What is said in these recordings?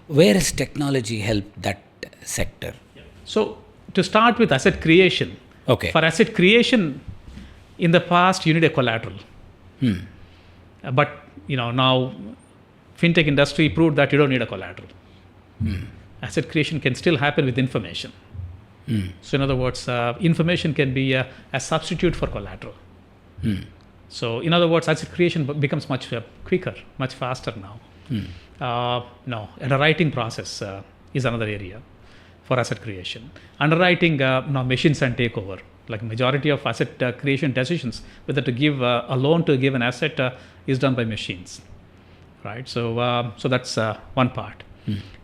Where has technology helped that sector? So to start with asset creation. Okay. For asset creation, in the past you need a collateral. But now FinTech industry proved that you don't need a collateral. Asset creation can still happen with information. So in other words, information can be a substitute for collateral. So in other words, asset creation becomes much quicker, much faster now. No, underwriting process is another area for asset creation. Underwriting, now machines can take over. Like majority of asset creation decisions, whether to give a loan to give an asset is done by machines, right? So that's one part.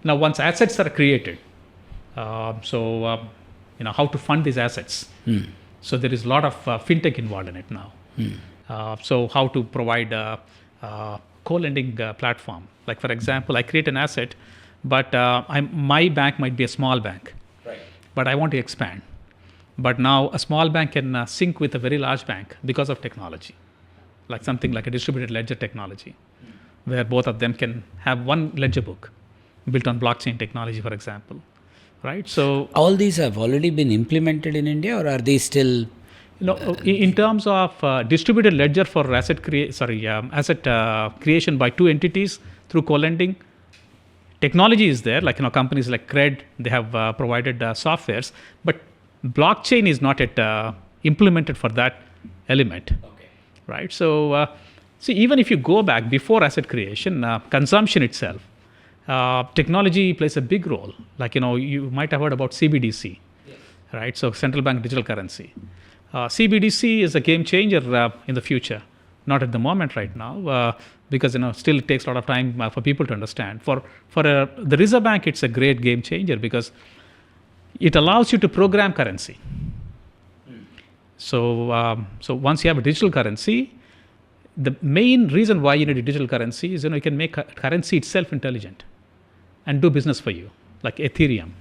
Now, once assets are created, how to fund these assets. So there is a lot of FinTech involved in it now. So how to provide a co-lending platform. Like for example, I create an asset, but my bank might be a small bank, right? But I want to expand. But now a small bank can sync with a very large bank because of technology, like something like a distributed ledger technology, where both of them can have one ledger book built on blockchain technology, for example, right? So all these have already been implemented in India, or are they still? In terms of distributed ledger for asset creation by two entities through co-lending, technology is there. Like companies like Cred, they have provided softwares, but blockchain is not yet implemented for that element, right? So see, even if you go back before asset creation, consumption itself, technology plays a big role. Like you might have heard about CBDC, right? So central bank digital currency. CBDC is a game changer in the future, not at the moment right now, because still it takes a lot of time for people to understand. For the Reserve Bank, it's a great game changer because it allows you to program currency. So once you have a digital currency, the main reason why you need a digital currency is you can make currency itself intelligent and do business for you, like Ethereum.